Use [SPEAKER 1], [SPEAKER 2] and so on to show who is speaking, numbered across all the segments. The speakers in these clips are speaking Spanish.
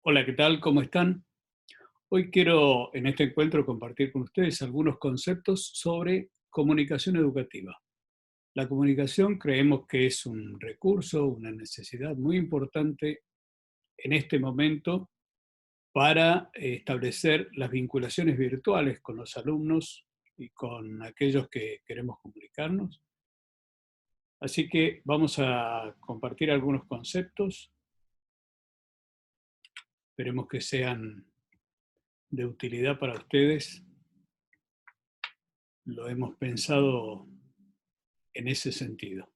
[SPEAKER 1] Hola, ¿qué tal? ¿Cómo están? Hoy quiero en este encuentro compartir con ustedes algunos conceptos sobre comunicación educativa. La comunicación creemos que es un recurso, una necesidad muy importante en este momento para establecer las vinculaciones virtuales con los alumnos y con aquellos que queremos comunicarnos. Así que vamos a compartir algunos conceptos, esperemos que sean de utilidad para ustedes. Lo hemos pensado en ese sentido.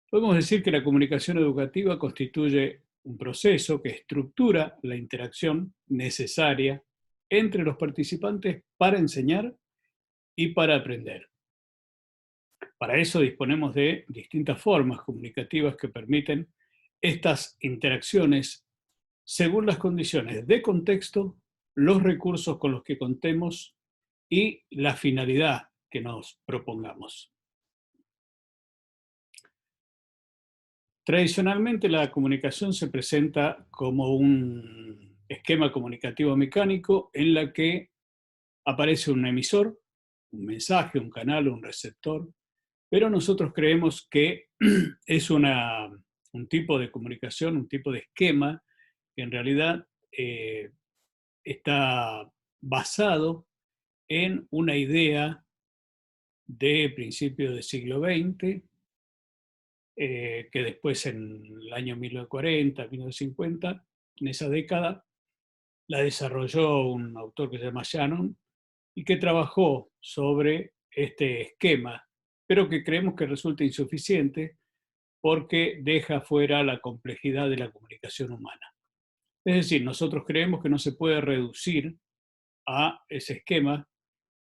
[SPEAKER 1] Podemos decir que la comunicación educativa constituye un proceso que estructura la interacción necesaria entre los participantes para enseñar y para aprender. Para eso disponemos de distintas formas comunicativas que permiten estas interacciones según las condiciones de contexto, los recursos con los que contemos y la finalidad que nos propongamos. Tradicionalmente la comunicación se presenta como un esquema comunicativo mecánico en la que aparece un emisor, un mensaje, un canal, un receptor, pero nosotros creemos que es un tipo de comunicación, un tipo de esquema que en realidad está basado en una idea de principios del siglo XX, que después en el año 1940, 1950, en esa década, la desarrolló un autor que se llama Shannon y que trabajó sobre este esquema, pero que creemos que resulta insuficiente porque deja fuera la complejidad de la comunicación humana. Es decir, nosotros creemos que no se puede reducir a ese esquema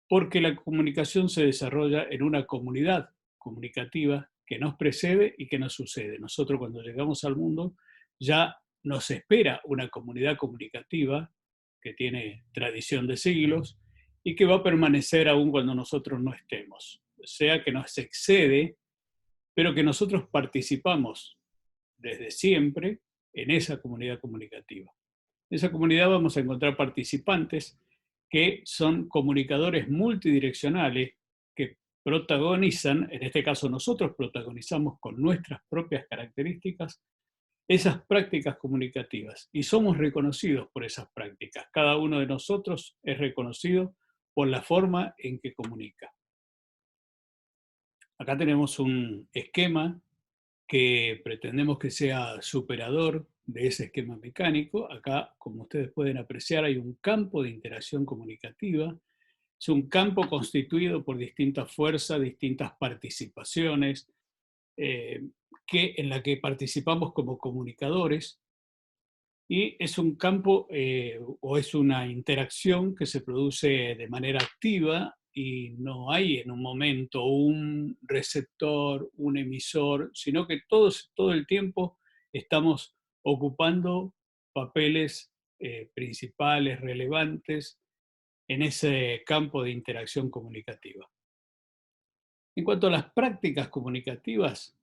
[SPEAKER 1] porque la comunicación se desarrolla en una comunidad comunicativa que nos precede y que nos sucede. Nosotros cuando llegamos al mundo ya nos espera una comunidad comunicativa que tiene tradición de siglos y que va a permanecer aún cuando nosotros no estemos. O sea que nos excede, pero que nosotros participamos desde siempre en esa comunidad comunicativa. En esa comunidad vamos a encontrar participantes que son comunicadores multidireccionales que protagonizan, en este caso nosotros protagonizamos con nuestras propias características, esas prácticas comunicativas y somos reconocidos por esas prácticas. Cada uno de nosotros es reconocido por la forma en que comunica. Acá tenemos un esquema que pretendemos que sea superador de ese esquema mecánico. Acá, como ustedes pueden apreciar, hay un campo de interacción comunicativa. Es un campo constituido por distintas fuerzas, distintas participaciones, en la que participamos como comunicadores. Y es un campo o es una interacción que se produce de manera activa y no hay en un momento un receptor, un emisor, sino que todos, todo el tiempo estamos ocupando papeles principales, relevantes en ese campo de interacción comunicativa. En cuanto a las prácticas comunicativas,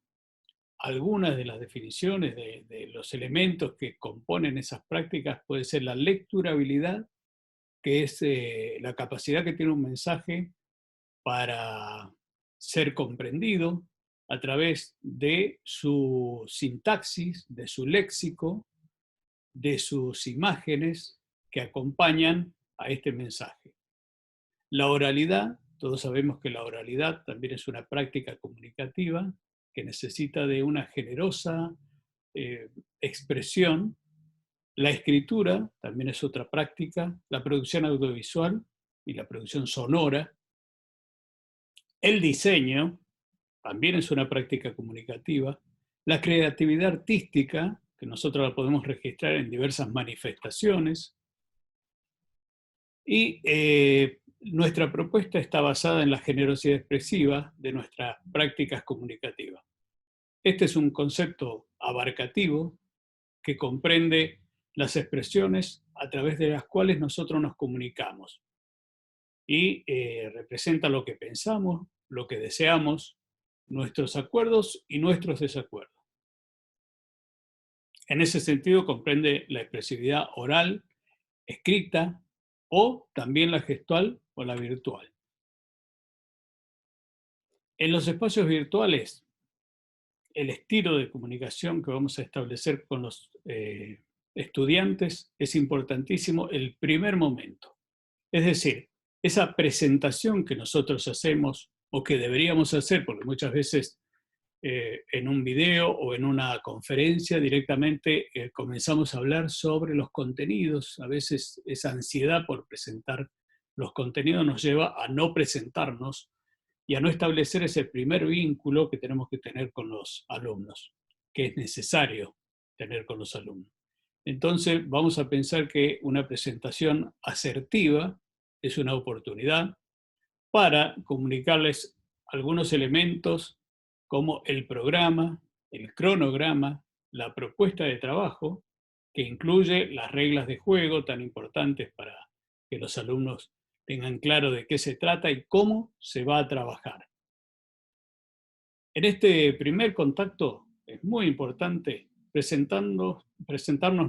[SPEAKER 1] algunas de las definiciones de los elementos que componen esas prácticas puede ser la lecturabilidad, que es la capacidad que tiene un mensaje para ser comprendido a través de su sintaxis, de su léxico, de sus imágenes que acompañan a este mensaje. La oralidad, todos sabemos que la oralidad también es una práctica comunicativa que necesita de una generosa eh, expresión. La escritura también es otra práctica, la producción audiovisual y la producción sonora. El diseño también es una práctica comunicativa. La creatividad artística, que nosotros la podemos registrar en diversas manifestaciones. Y nuestra propuesta está basada en la generosidad expresiva de nuestras prácticas comunicativas. Este es un concepto abarcativo que comprende las expresiones a través de las cuales nosotros nos comunicamos y representa lo que pensamos, lo que deseamos, nuestros acuerdos y nuestros desacuerdos. En ese sentido comprende la expresividad oral, escrita o también la gestual o la virtual. En los espacios virtuales, el estilo de comunicación que vamos a establecer con los estudiantes es importantísimo el primer momento. Es decir, esa presentación que nosotros hacemos o que deberíamos hacer, porque muchas veces en un video o en una conferencia directamente comenzamos a hablar sobre los contenidos. A veces esa ansiedad por presentar los contenidos nos lleva a no presentarnos y a no establecer ese primer vínculo que tenemos que tener con los alumnos, que es necesario tener con los alumnos. Entonces vamos a pensar que una presentación asertiva es una oportunidad para comunicarles algunos elementos como el programa, el cronograma, la propuesta de trabajo, que incluye las reglas de juego tan importantes para que los alumnos tengan claro de qué se trata y cómo se va a trabajar. En este primer contacto es muy importante presentarnos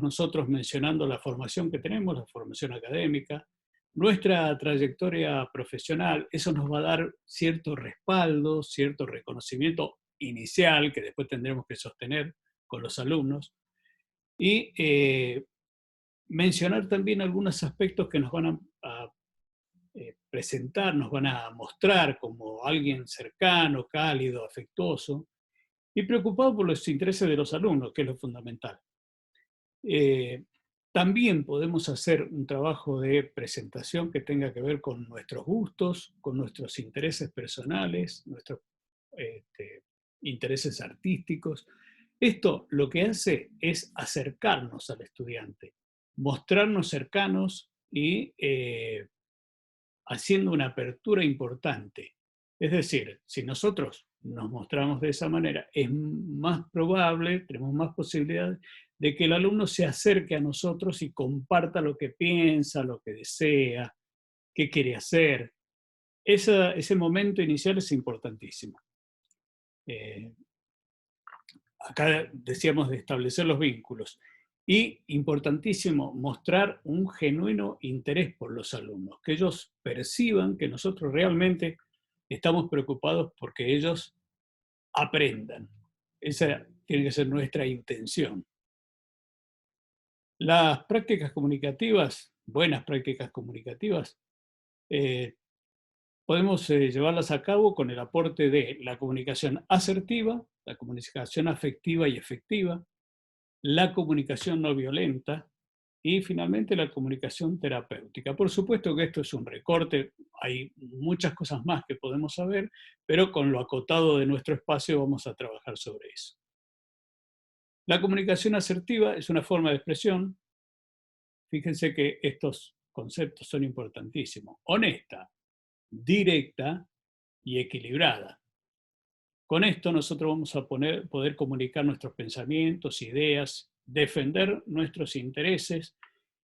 [SPEAKER 1] nosotros mencionando la formación que tenemos, la formación académica, nuestra trayectoria profesional. Eso nos va a dar cierto respaldo, cierto reconocimiento inicial que después tendremos que sostener con los alumnos y mencionar también algunos aspectos que nos van a presentar, nos van a mostrar como alguien cercano, cálido, afectuoso y preocupado por los intereses de los alumnos, que es lo fundamental. Eh, También podemos hacer un trabajo de presentación que tenga que ver con nuestros gustos, con nuestros intereses personales, nuestros intereses artísticos. Esto lo que hace es acercarnos al estudiante, mostrarnos cercanos y haciendo una apertura importante. Es decir, si nosotros nos mostramos de esa manera, es más probable, tenemos más posibilidades de que el alumno se acerque a nosotros y comparta lo que piensa, lo que desea, qué quiere hacer. Ese momento inicial es importantísimo. Eh, Acá decíamos de establecer los vínculos. Y importantísimo, mostrar un genuino interés por los alumnos, que ellos perciban que nosotros realmente estamos preocupados porque ellos aprendan. Esa tiene que ser nuestra intención. Las prácticas comunicativas, buenas prácticas comunicativas, eh, podemos llevarlas a cabo con el aporte de la comunicación asertiva, la comunicación afectiva y efectiva, la comunicación no violenta y finalmente la comunicación terapéutica. Por supuesto que esto es un recorte, hay muchas cosas más que podemos saber, pero con lo acotado de nuestro espacio vamos a trabajar sobre eso. La comunicación asertiva es una forma de expresión. Fíjense que estos conceptos son importantísimos. Honesta, directa y equilibrada. Con esto nosotros vamos a poder comunicar nuestros pensamientos, ideas, defender nuestros intereses.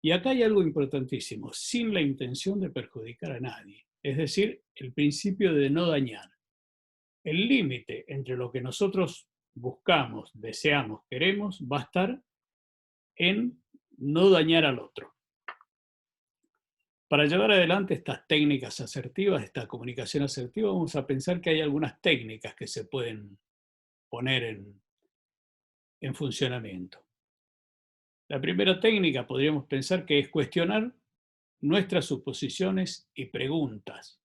[SPEAKER 1] Y acá hay algo importantísimo, sin la intención de perjudicar a nadie. Es decir, el principio de no dañar. El límite entre lo que nosotros buscamos, deseamos, queremos, va a estar en no dañar al otro. Para llevar adelante estas técnicas asertivas, esta comunicación asertiva, vamos a pensar que hay algunas técnicas que se pueden poner en funcionamiento. La primera técnica podríamos pensar que es cuestionar nuestras suposiciones y preguntas.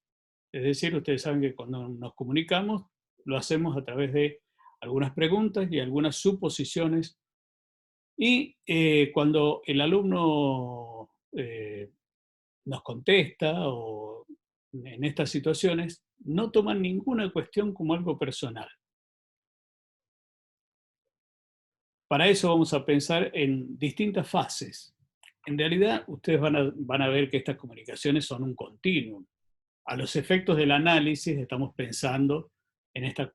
[SPEAKER 1] Es decir, ustedes saben que cuando nos comunicamos lo hacemos a través de algunas preguntas y algunas suposiciones. Y cuando el alumno nos contesta o en estas situaciones, no toman ninguna cuestión como algo personal. Para eso vamos a pensar en distintas fases. En realidad, ustedes van a ver que estas comunicaciones son un continuum. A los efectos del análisis estamos pensando en esta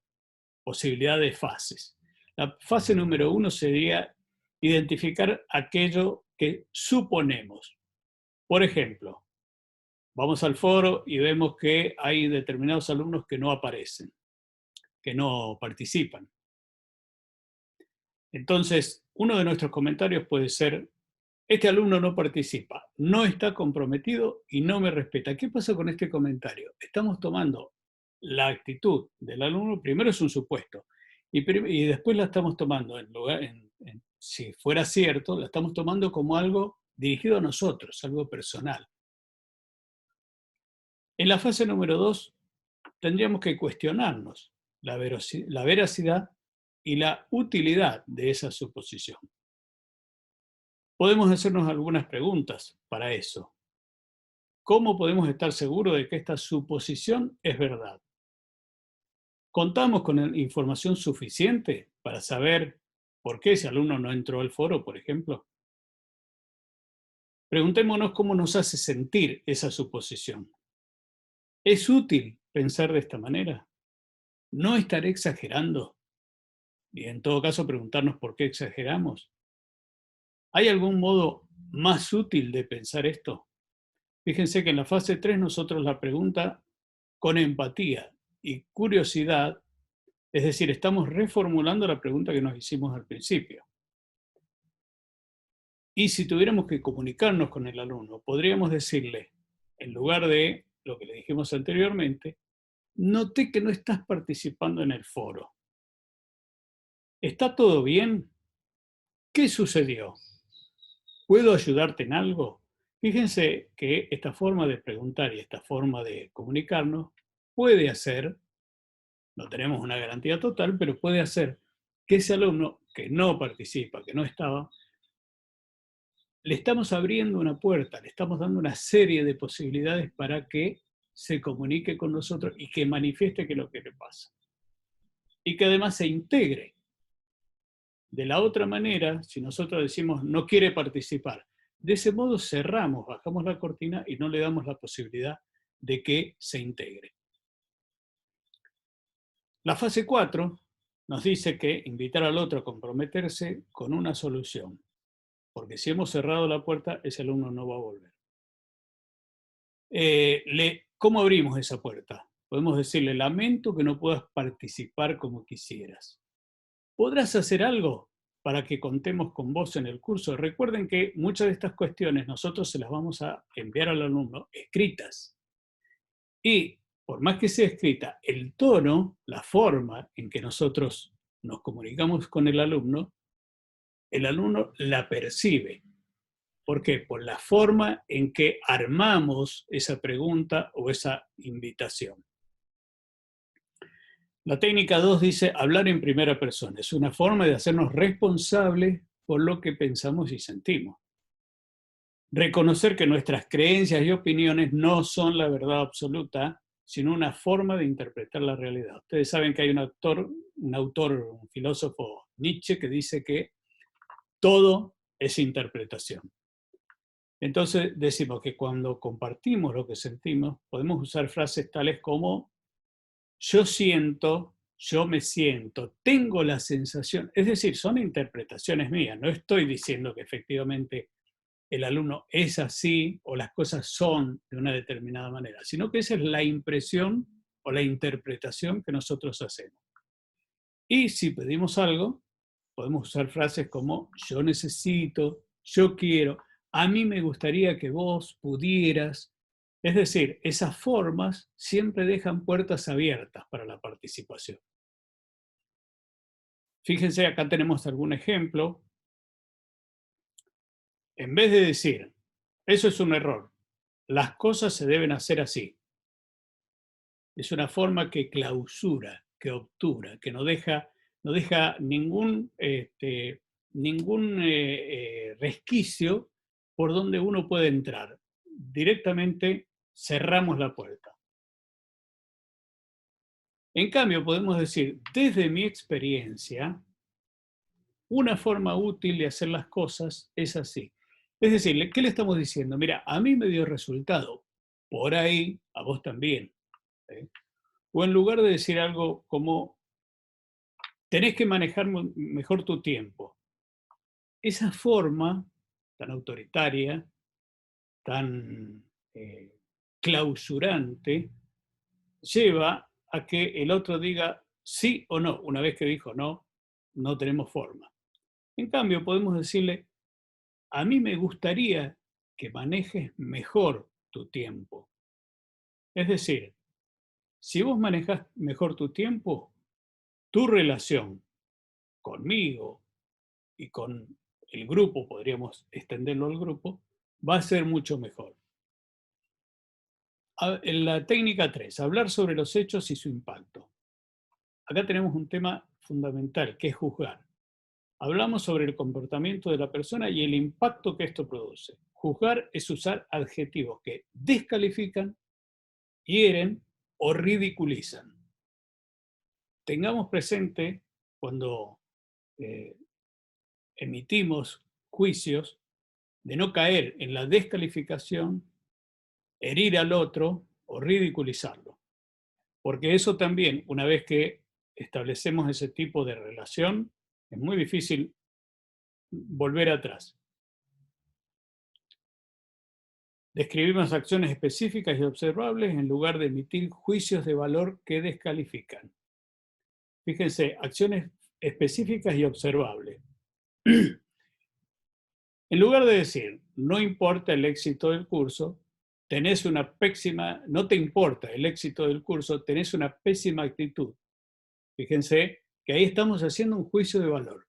[SPEAKER 1] posibilidad de fases. La fase número 1 sería identificar aquello que suponemos. Por ejemplo, vamos al foro y vemos que hay determinados alumnos que no aparecen, que no participan. Entonces, uno de nuestros comentarios puede ser: este alumno no participa, no está comprometido y no me respeta. ¿Qué pasa con este comentario? Estamos tomando la actitud del alumno, primero es un supuesto, y después la estamos tomando, si fuera cierto, la estamos tomando como algo dirigido a nosotros, algo personal. En la fase número 2, tendríamos que cuestionarnos la veracidad y la utilidad de esa suposición. Podemos hacernos algunas preguntas para eso. ¿Cómo podemos estar seguros de que esta suposición es verdad? ¿Contamos con información suficiente para saber por qué ese alumno no entró al foro, por ejemplo? Preguntémonos cómo nos hace sentir esa suposición. ¿Es útil pensar de esta manera? ¿No estaré exagerando? Y en todo caso, preguntarnos por qué exageramos. ¿Hay algún modo más útil de pensar esto? Fíjense que en la fase 3 nosotros la pregunta con empatía y curiosidad, es decir, estamos reformulando la pregunta que nos hicimos al principio. Y si tuviéramos que comunicarnos con el alumno, podríamos decirle, en lugar de lo que le dijimos anteriormente: noté que no estás participando en el foro. ¿Está todo bien? ¿Qué sucedió? ¿Puedo ayudarte en algo? Fíjense que esta forma de preguntar y esta forma de comunicarnos puede hacer, no tenemos una garantía total, pero puede hacer que ese alumno que no participa, que no estaba, le estamos abriendo una puerta, le estamos dando una serie de posibilidades para que se comunique con nosotros y que manifieste qué es lo que le pasa. Y que además se integre. De la otra manera, si nosotros decimos no quiere participar, de ese modo cerramos, bajamos la cortina y no le damos la posibilidad de que se integre. La fase 4 nos dice que invitar al otro a comprometerse con una solución, porque si hemos cerrado la puerta, ese alumno no va a volver. ¿Cómo abrimos esa puerta? Podemos decirle: lamento que no puedas participar como quisieras. ¿Podrás hacer algo para que contemos con vos en el curso? Recuerden que muchas de estas cuestiones nosotros se las vamos a enviar al alumno escritas. Y por más que sea escrita, el tono, la forma en que nosotros nos comunicamos con el alumno la percibe. ¿Por qué? Por la forma en que armamos esa pregunta o esa invitación. La técnica 2 dice hablar en primera persona. Es una forma de hacernos responsables por lo que pensamos y sentimos. Reconocer que nuestras creencias y opiniones no son la verdad absoluta, sino una forma de interpretar la realidad. Ustedes saben que hay un filósofo, Nietzsche, que dice que todo es interpretación. Entonces decimos que cuando compartimos lo que sentimos, podemos usar frases tales como yo siento, yo me siento, tengo la sensación. Es decir, son interpretaciones mías. No estoy diciendo que efectivamente el alumno es así o las cosas son de una determinada manera, sino que esa es la impresión o la interpretación que nosotros hacemos. Y si pedimos algo, podemos usar frases como yo necesito, yo quiero, a mí me gustaría que vos pudieras. Es decir, esas formas siempre dejan puertas abiertas para la participación. Fíjense, acá tenemos algún ejemplo. En vez de decir, eso es un error, las cosas se deben hacer así, es una forma que clausura, que obtura, que no deja ningún resquicio por donde uno puede entrar. Directamente cerramos la puerta. En cambio, podemos decir, desde mi experiencia, una forma útil de hacer las cosas es así. Es decir, ¿qué le estamos diciendo? Mira, a mí me dio resultado, por ahí a vos también. ¿Eh? O en lugar de decir algo como, tenés que manejar mejor tu tiempo. Esa forma tan autoritaria, tan clausurante, lleva a que el otro diga sí o no. Una vez que dijo no, no tenemos forma. En cambio, podemos decirle, a mí me gustaría que manejes mejor tu tiempo. Es decir, si vos manejas mejor tu tiempo, tu relación conmigo y con el grupo, podríamos extenderlo al grupo, va a ser mucho mejor. En la técnica 3, hablar sobre los hechos y su impacto. Acá tenemos un tema fundamental, que es juzgar. Hablamos sobre el comportamiento de la persona y el impacto que esto produce. Juzgar es usar adjetivos que descalifican, hieren o ridiculizan. Tengamos presente cuando eh, emitimos juicios de no caer en la descalificación, herir al otro o ridiculizarlo. Porque eso también, una vez que establecemos ese tipo de relación, es muy difícil volver atrás. Describimos acciones específicas y observables en lugar de emitir juicios de valor que descalifican. Fíjense, acciones específicas y observables. En lugar de decir, no importa el éxito del curso, tenés una pésima, no te importa el éxito del curso, tenés una pésima actitud. Fíjense que ahí estamos haciendo un juicio de valor.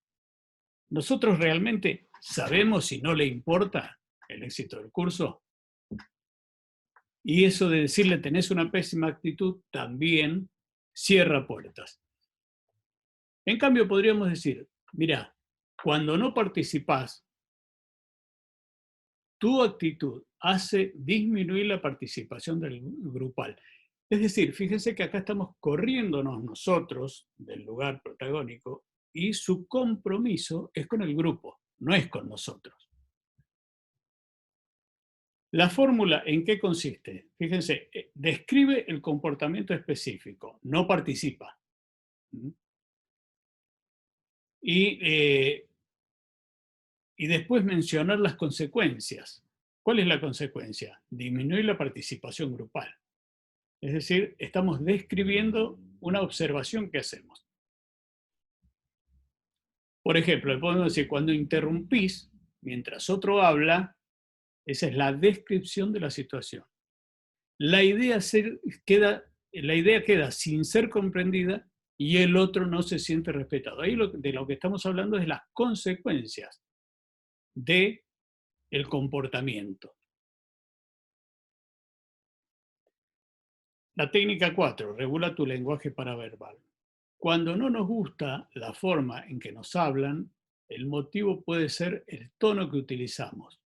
[SPEAKER 1] ¿Nosotros realmente sabemos si no le importa el éxito del curso? Y eso de decirle tenés una pésima actitud también cierra puertas. En cambio, podríamos decir, mira, cuando no participás, tu actitud hace disminuir la participación del grupal. Es decir, fíjense que acá estamos corriéndonos nosotros del lugar protagónico y su compromiso es con el grupo, no es con nosotros. La fórmula, ¿en qué consiste? Fíjense, describe el comportamiento específico, no participa. ¿Mm? Y después mencionar las consecuencias. ¿Cuál es la consecuencia? Disminuir la participación grupal. Es decir, estamos describiendo una observación que hacemos. Por ejemplo, podemos decir, cuando interrumpís mientras otro habla, esa es la descripción de la situación. La idea queda sin ser comprendida y el otro no se siente respetado. Ahí de lo que estamos hablando es de las consecuencias del comportamiento. La técnica 4, regula tu lenguaje paraverbal. Cuando no nos gusta la forma en que nos hablan, el motivo puede ser el tono que utilizamos.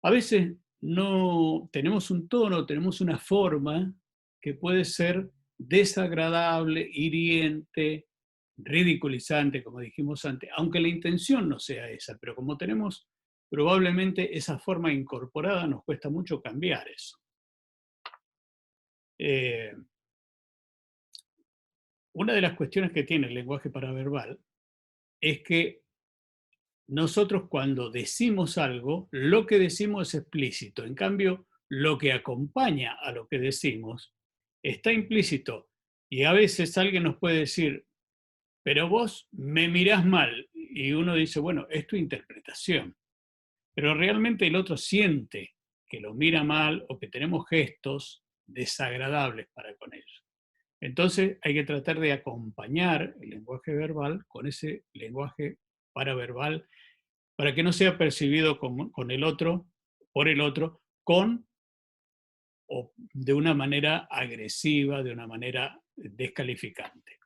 [SPEAKER 1] A veces no tenemos un tono, tenemos una forma que puede ser desagradable, hiriente, ridiculizante, como dijimos antes, aunque la intención no sea esa, pero como tenemos probablemente esa forma incorporada, nos cuesta mucho cambiar eso. Eh, una de las cuestiones que tiene el lenguaje paraverbal es que nosotros cuando decimos algo, lo que decimos es explícito. En cambio, lo que acompaña a lo que decimos está implícito. Y a veces alguien nos puede decir, pero vos me mirás mal. Y uno dice, bueno, es tu interpretación. Pero realmente el otro siente que lo mira mal o que tenemos gestos desagradables para con ellos. Entonces hay que tratar de acompañar el lenguaje verbal con ese lenguaje paraverbal para que no sea percibido con el otro, por el otro, con o de una manera agresiva, de una manera descalificante.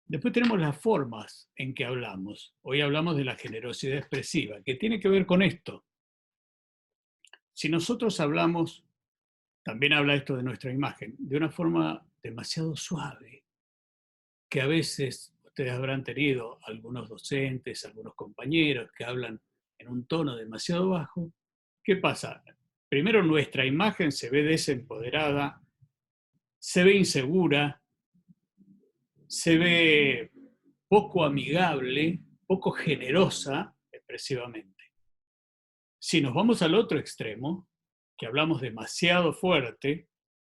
[SPEAKER 1] Después tenemos las formas en que hablamos. Hoy hablamos de la generosidad expresiva, que tiene que ver con esto. Si nosotros hablamos, también habla esto de nuestra imagen, de una forma demasiado suave, que a veces ustedes habrán tenido algunos docentes, algunos compañeros que hablan en un tono demasiado bajo. ¿Qué pasa? Primero nuestra imagen se ve desempoderada, se ve insegura, se ve poco amigable, poco generosa expresivamente. Si nos vamos al otro extremo, que hablamos demasiado fuerte,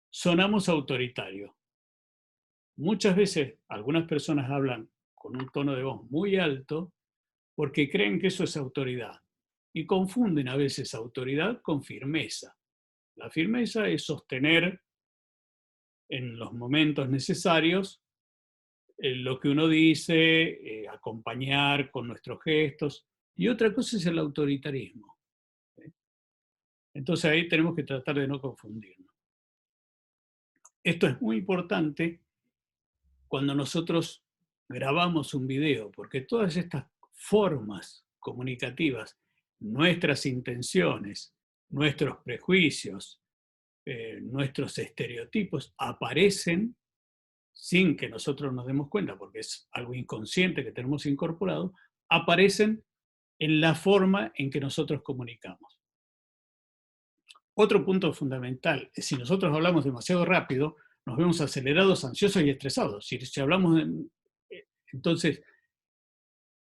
[SPEAKER 1] sonamos autoritarios. Muchas veces algunas personas hablan con un tono de voz muy alto porque creen que eso es autoridad y confunden a veces autoridad con firmeza. La firmeza es sostener en los momentos necesarios lo que uno dice, acompañar con nuestros gestos, y otra cosa es el autoritarismo. ¿Sí? Entonces ahí tenemos que tratar de no confundirnos. Esto es muy importante cuando nosotros grabamos un video, porque todas estas formas comunicativas, nuestras intenciones, nuestros prejuicios, nuestros estereotipos aparecen sin que nosotros nos demos cuenta, porque es algo inconsciente que tenemos incorporado, aparecen en la forma en que nosotros comunicamos. Otro punto fundamental es si nosotros hablamos demasiado rápido, nos vemos acelerados, ansiosos y estresados. Si hablamos, entonces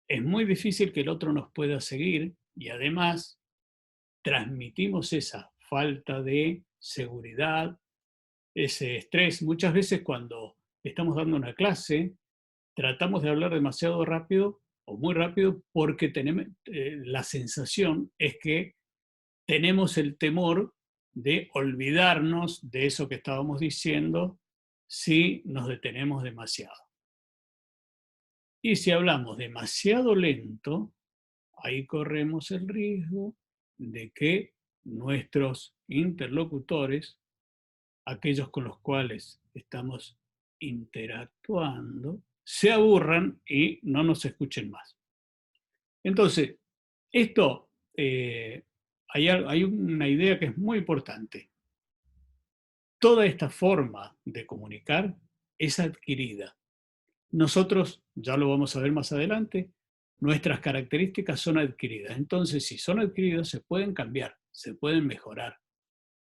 [SPEAKER 1] es muy difícil que el otro nos pueda seguir y además transmitimos esa falta de seguridad, ese estrés. Muchas veces cuando estamos dando una clase, tratamos de hablar demasiado rápido o muy rápido porque tenemos, la sensación es que tenemos el temor de olvidarnos de eso que estábamos diciendo si nos detenemos demasiado. Y si hablamos demasiado lento, ahí corremos el riesgo de que nuestros interlocutores, aquellos con los cuales estamos interactuando, se aburran y no nos escuchen más. Entonces, esto, hay una idea que es muy importante. Toda esta forma de comunicar es adquirida. Nosotros, ya lo vamos a ver más adelante, nuestras características son adquiridas. Entonces, si son adquiridas, se pueden cambiar, se pueden mejorar.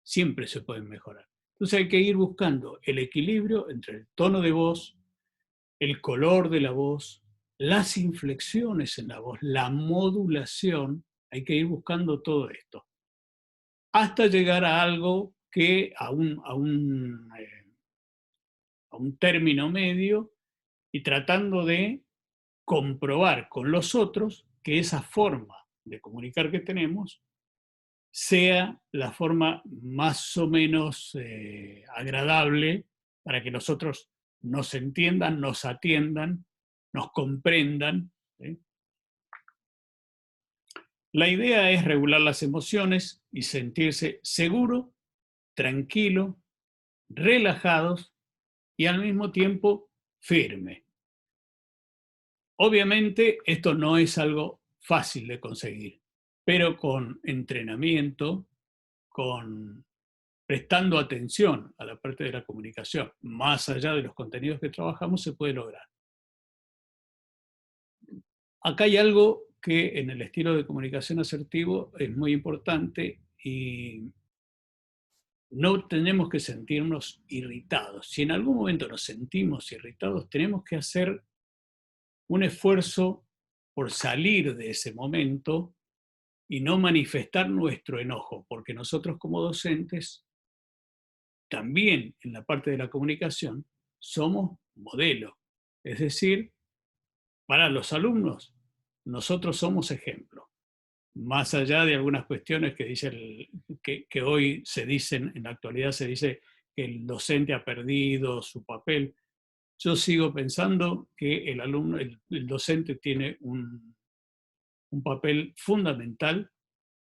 [SPEAKER 1] Siempre se pueden mejorar. Entonces hay que ir buscando el equilibrio entre el tono de voz, el color de la voz, las inflexiones en la voz, la modulación. Hay que ir buscando todo esto hasta llegar a algo que a un término medio y tratando de comprobar con los otros que esa forma de comunicar que tenemos sea la forma más o menos agradable para que los otros nos entiendan, nos atiendan, nos comprendan. ¿Sí? La idea es regular las emociones y sentirse seguro, tranquilo, relajados y al mismo tiempo firme. Obviamente esto no es algo fácil de conseguir, pero con entrenamiento, con prestando atención a la parte de la comunicación, más allá de los contenidos que trabajamos, se puede lograr. Acá hay algo que en el estilo de comunicación asertivo es muy importante y no tenemos que sentirnos irritados. Si en algún momento nos sentimos irritados, tenemos que hacer un esfuerzo por salir de ese momento y no manifestar nuestro enojo, porque nosotros como docentes, también en la parte de la comunicación, somos modelo. Es decir, para los alumnos, nosotros somos ejemplo. Más allá de algunas cuestiones que, que hoy se dicen, en la actualidad se dice que el docente ha perdido su papel, yo sigo pensando que el alumno, el docente tiene un papel fundamental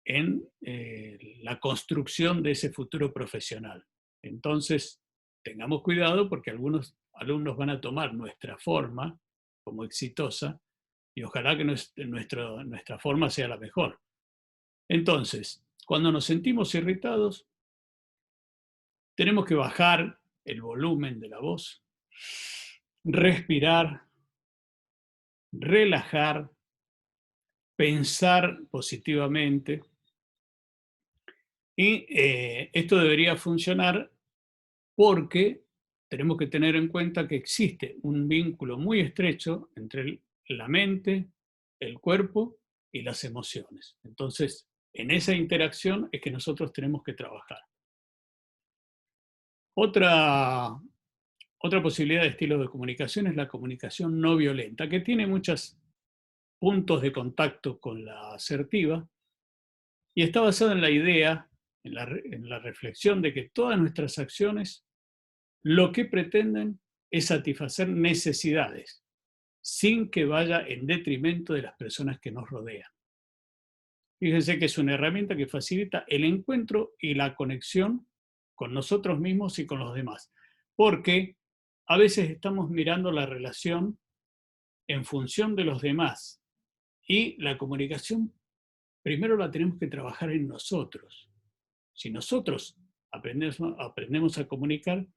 [SPEAKER 1] en la construcción de ese futuro profesional. Entonces, tengamos cuidado porque algunos alumnos van a tomar nuestra forma como exitosa y ojalá que nuestra forma sea la mejor. Entonces, cuando nos sentimos irritados, tenemos que bajar el volumen de la voz, respirar, relajar, pensar positivamente. Y esto debería funcionar porque tenemos que tener en cuenta que existe un vínculo muy estrecho entre la mente, el cuerpo y las emociones. Entonces, en esa interacción es que nosotros tenemos que trabajar. Otra Otra posibilidad de estilo de comunicación es la comunicación no violenta, que tiene muchos puntos de contacto con la asertiva y está basada en la idea, en la reflexión de que todas nuestras acciones lo que pretenden es satisfacer necesidades, sin que vaya en detrimento de las personas que nos rodean. Fíjense que es una herramienta que facilita el encuentro y la conexión con nosotros mismos y con los demás, porque a veces estamos mirando la relación en función de los demás y la comunicación primero la tenemos que trabajar en nosotros. Si nosotros aprendemos a comunicar,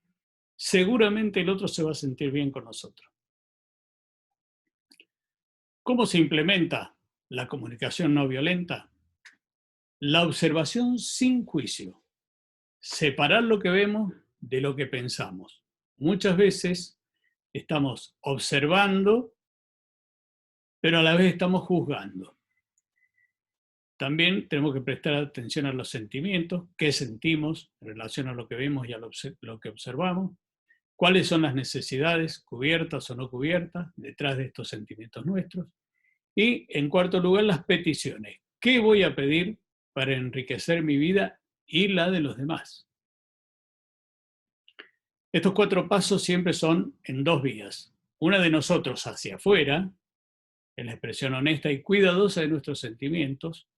[SPEAKER 1] seguramente el otro se va a sentir bien con nosotros. ¿Cómo se implementa la comunicación no violenta? La observación sin juicio. Separar lo que vemos de lo que pensamos. Muchas veces estamos observando, pero a la vez estamos juzgando. También tenemos que prestar atención a los sentimientos, qué sentimos en relación a lo que vemos y a lo que observamos, cuáles son las necesidades cubiertas o no cubiertas detrás de estos sentimientos nuestros. Y en cuarto lugar, las peticiones. ¿Qué voy a pedir para enriquecer mi vida y la de los demás? Estos 4 pasos siempre son en 2 vías. Una de nosotros hacia afuera, en la expresión honesta y cuidadosa de nuestros sentimientos,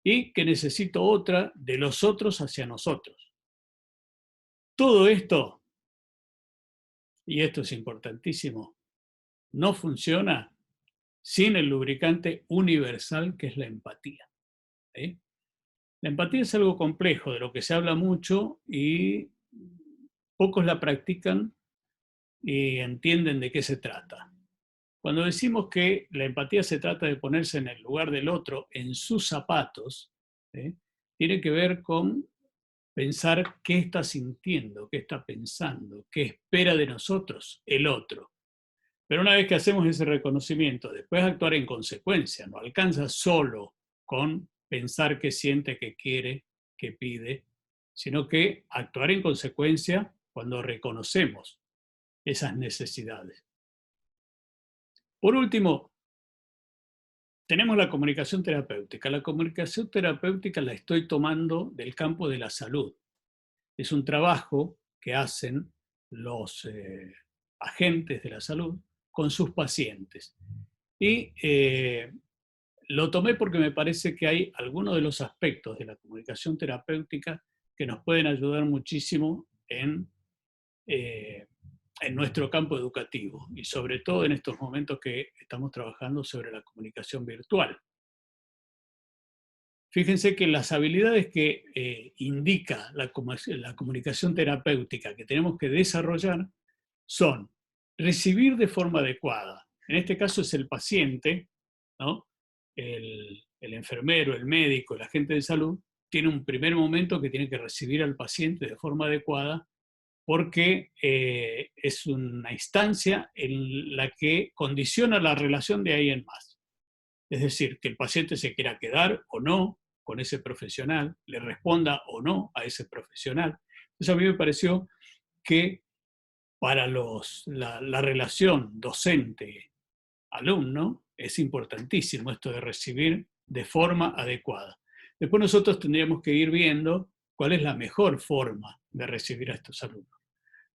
[SPEAKER 1] y que necesito otra de los otros hacia nosotros. Todo esto, y esto es importantísimo, no funciona sin el lubricante universal que es la empatía. ¿Sí? La empatía es algo complejo, de lo que se habla mucho y pocos la practican y entienden de qué se trata. Cuando decimos que la empatía se trata de ponerse en el lugar del otro, en sus zapatos, ¿sí? Tiene que ver con pensar qué está sintiendo, qué está pensando, qué espera de nosotros el otro. Pero una vez que hacemos ese reconocimiento, después actuar en consecuencia. No alcanza solo con pensar qué siente, qué quiere, qué pide, sino que actuar en consecuencia cuando reconocemos esas necesidades. Por último, tenemos la comunicación terapéutica. La comunicación terapéutica la estoy tomando del campo de la salud. Es un trabajo que hacen los agentes de la salud con sus pacientes. Y lo tomé porque me parece que hay algunos de los aspectos de la comunicación terapéutica que nos pueden ayudar muchísimo en nuestro campo educativo y sobre todo en estos momentos que estamos trabajando sobre la comunicación virtual. Fíjense que las habilidades que indica la comunicación terapéutica que tenemos que desarrollar son recibir de forma adecuada. En este caso es el paciente, ¿no? El enfermero, el médico, el agente de salud, tiene un primer momento que tiene que recibir al paciente de forma adecuada porque es una instancia en la que condiciona la relación de ahí en más. Es decir, que el paciente se quiera quedar o no con ese profesional, le responda o no a ese profesional. Entonces a mí me pareció que para la relación docente-alumno es importantísimo esto de recibir de forma adecuada. Después nosotros tendríamos que ir viendo cuál es la mejor forma de recibir a estos alumnos.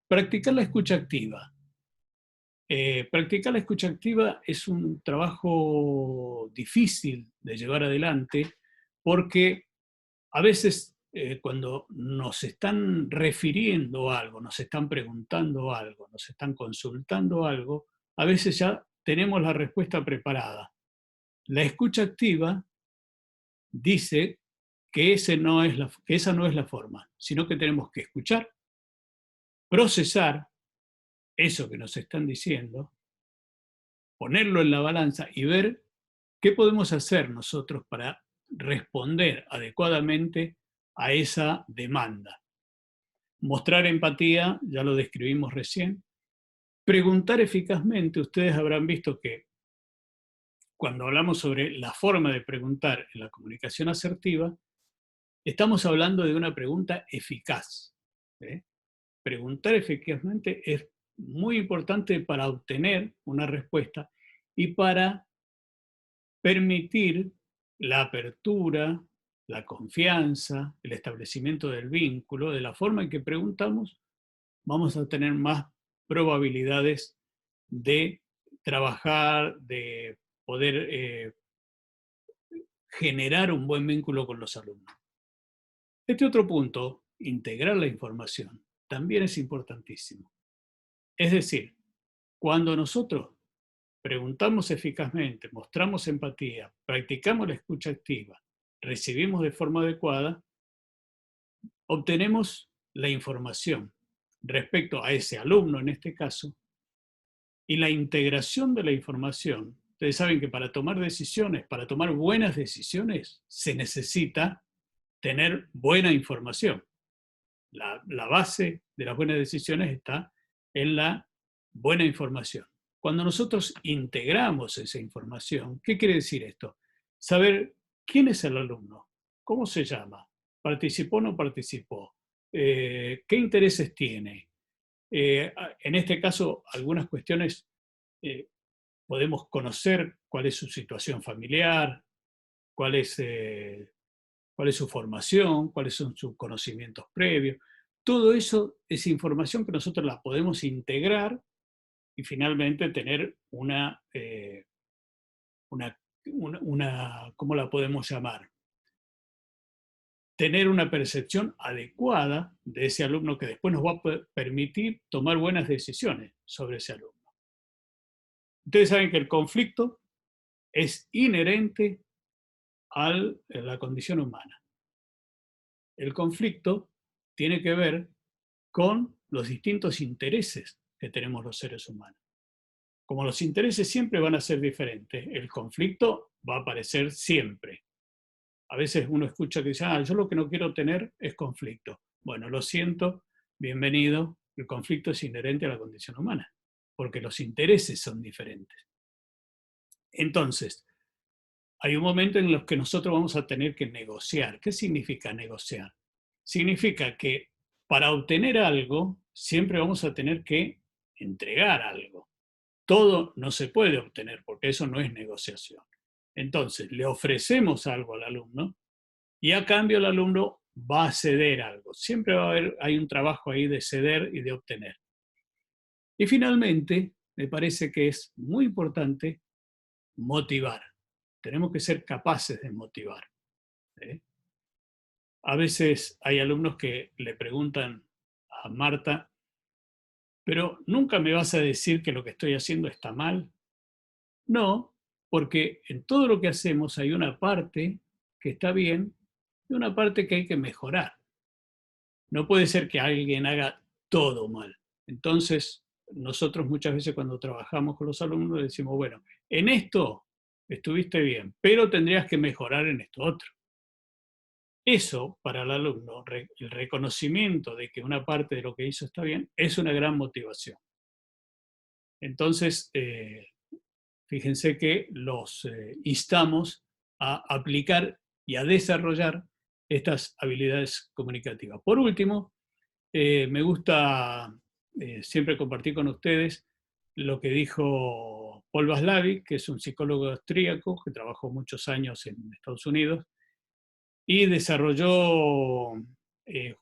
[SPEAKER 1] Practicar la escucha activa. Practicar la escucha activa es un trabajo difícil de llevar adelante porque a veces cuando nos están refiriendo algo, nos están preguntando algo, nos están consultando algo, a veces ya tenemos la respuesta preparada. La escucha activa dice que esa no es la forma, sino que tenemos que escuchar, procesar eso que nos están diciendo, ponerlo en la balanza y ver qué podemos hacer nosotros para responder adecuadamente a esa demanda. Mostrar empatía, ya lo describimos recién. Preguntar eficazmente, ustedes habrán visto que cuando hablamos sobre la forma de preguntar en la comunicación asertiva, estamos hablando de una pregunta eficaz. ¿Eh? Preguntar eficazmente es muy importante para obtener una respuesta y para permitir la apertura, la confianza, el establecimiento del vínculo. De la forma en que preguntamos, vamos a tener más probabilidades de trabajar, de poder generar un buen vínculo con los alumnos. Este otro punto, integrar la información, también es importantísimo. Es decir, cuando nosotros preguntamos eficazmente, mostramos empatía, practicamos la escucha activa, recibimos de forma adecuada, obtenemos la información respecto a ese alumno en este caso, y la integración de la información. Ustedes saben que para tomar decisiones, para tomar buenas decisiones, se necesita tener buena información. La base de las buenas decisiones está en la buena información. Cuando nosotros integramos esa información, ¿qué quiere decir esto? Saber quién es el alumno, cómo se llama, participó o no participó, qué intereses tiene. En este caso, algunas cuestiones eh, podemos conocer cuál es su situación familiar, cuál es cuál es su formación, cuáles son sus conocimientos previos. Todo eso es información que nosotros la podemos integrar y finalmente tener ¿cómo la podemos llamar? Tener una percepción adecuada de ese alumno que después nos va a permitir tomar buenas decisiones sobre ese alumno. Ustedes saben que el conflicto es inherente a la condición humana. El conflicto tiene que ver con los distintos intereses que tenemos los seres humanos. Como los intereses siempre van a ser diferentes, el conflicto va a aparecer siempre. A veces uno escucha que dice, yo lo que no quiero tener es conflicto. Bueno, lo siento, bienvenido, el conflicto es inherente a la condición humana, porque los intereses son diferentes. Entonces, hay un momento en el que nosotros vamos a tener que negociar. ¿Qué significa negociar? Significa que para obtener algo, siempre vamos a tener que entregar algo. Todo no se puede obtener porque eso no es negociación. Entonces, le ofrecemos algo al alumno y a cambio el alumno va a ceder algo. Siempre va a haber, hay un trabajo ahí de ceder y de obtener. Y finalmente, me parece que es muy importante motivar. Tenemos que ser capaces de motivar. ¿Eh? A veces hay alumnos que le preguntan a Marta, pero ¿nunca me vas a decir que lo que estoy haciendo está mal? No, porque en todo lo que hacemos hay una parte que está bien y una parte que hay que mejorar. No puede ser que alguien haga todo mal. Entonces, nosotros muchas veces cuando trabajamos con los alumnos decimos, bueno, en esto estuviste bien, pero tendrías que mejorar en esto otro. Eso, para el alumno, el reconocimiento de que una parte de lo que hizo está bien, es una gran motivación. Entonces, fíjense que los instamos a aplicar y a desarrollar estas habilidades comunicativas. Por último, me gusta siempre compartir con ustedes lo que dijo Paul Václavic, que es un psicólogo austríaco que trabajó muchos años en Estados Unidos y desarrolló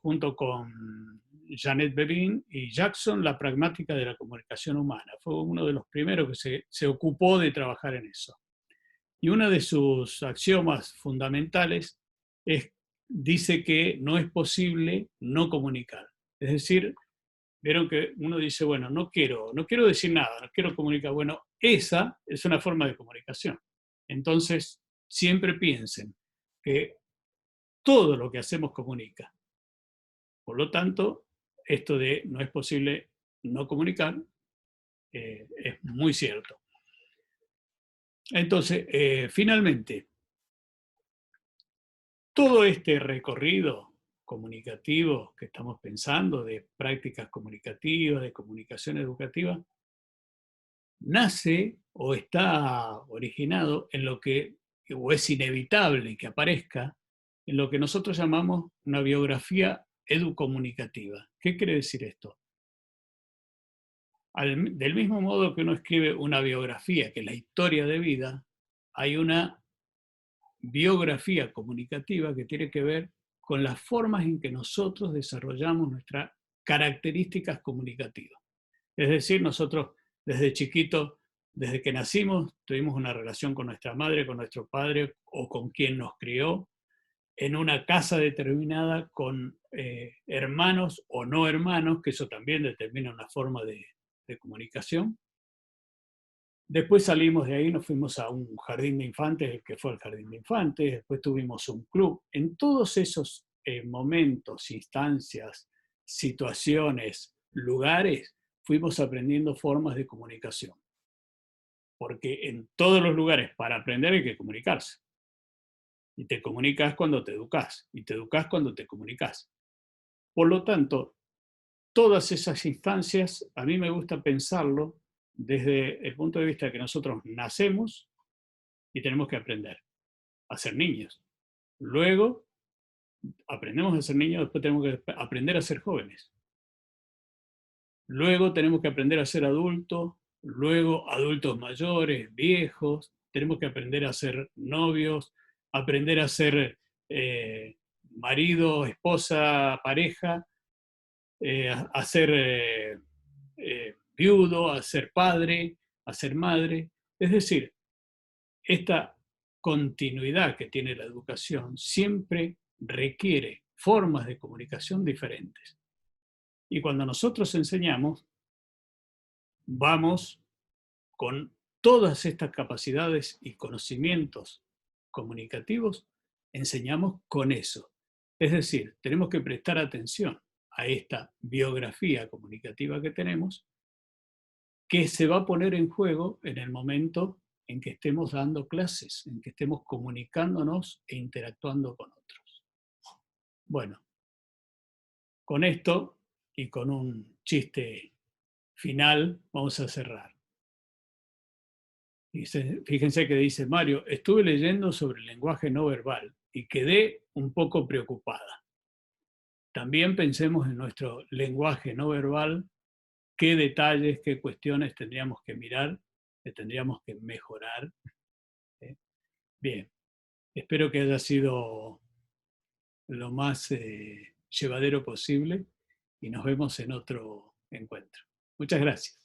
[SPEAKER 1] junto con Janet Bevin y Jackson la pragmática de la comunicación humana. Fue uno de los primeros que se ocupó de trabajar en eso. Y una de sus axiomas fundamentales dice que no es posible no comunicar. Es decir, vieron que uno dice, bueno, no quiero decir nada, no quiero comunicar. Bueno, esa es una forma de comunicación. Entonces, siempre piensen que todo lo que hacemos comunica. Por lo tanto, esto de no es posible no comunicar es muy cierto. Entonces, finalmente, todo este recorrido comunicativo que estamos pensando, de prácticas comunicativas, de comunicación educativa, nace o está originado en lo que, o es inevitable que aparezca, en lo que nosotros llamamos una biografía educomunicativa. ¿Qué quiere decir esto? Del mismo modo que uno escribe una biografía, que es la historia de vida, hay una biografía comunicativa que tiene que ver con las formas en que nosotros desarrollamos nuestras características comunicativas. Es decir, nosotros desde chiquitos, desde que nacimos, tuvimos una relación con nuestra madre, con nuestro padre o con quien nos crió, en una casa determinada con hermanos o no hermanos, que eso también determina una forma de comunicación. Después salimos de ahí, nos fuimos a un jardín de infantes, el que fue el jardín de infantes, después tuvimos un club. En todos esos momentos, instancias, situaciones, lugares, fuimos aprendiendo formas de comunicación. Porque en todos los lugares, para aprender hay que comunicarse. Y te comunicas cuando te educas, y te educas cuando te comunicas. Por lo tanto, todas esas instancias, a mí me gusta pensarlo desde el punto de vista de que nosotros nacemos y tenemos que aprender a ser niños. Luego aprendemos a ser niños, después tenemos que aprender a ser jóvenes. Luego tenemos que aprender a ser adultos, luego adultos mayores, viejos, tenemos que aprender a ser novios, aprender a ser marido, esposa, pareja, a ser viudo, a ser padre, a ser madre. Es decir, esta continuidad que tiene la educación siempre requiere formas de comunicación diferentes. Y cuando nosotros enseñamos, vamos con todas estas capacidades y conocimientos comunicativos, enseñamos con eso. Es decir, tenemos que prestar atención a esta biografía comunicativa que tenemos, que se va a poner en juego en el momento en que estemos dando clases, en que estemos comunicándonos e interactuando con otros. Bueno, con esto y con un chiste final vamos a cerrar. Fíjense que dice Mario, estuve leyendo sobre el lenguaje no verbal y quedé un poco preocupada. También pensemos en nuestro lenguaje no verbal, qué detalles, qué cuestiones tendríamos que mirar, que tendríamos que mejorar. Bien, espero que haya sido lo más llevadero posible y nos vemos en otro encuentro. Muchas gracias.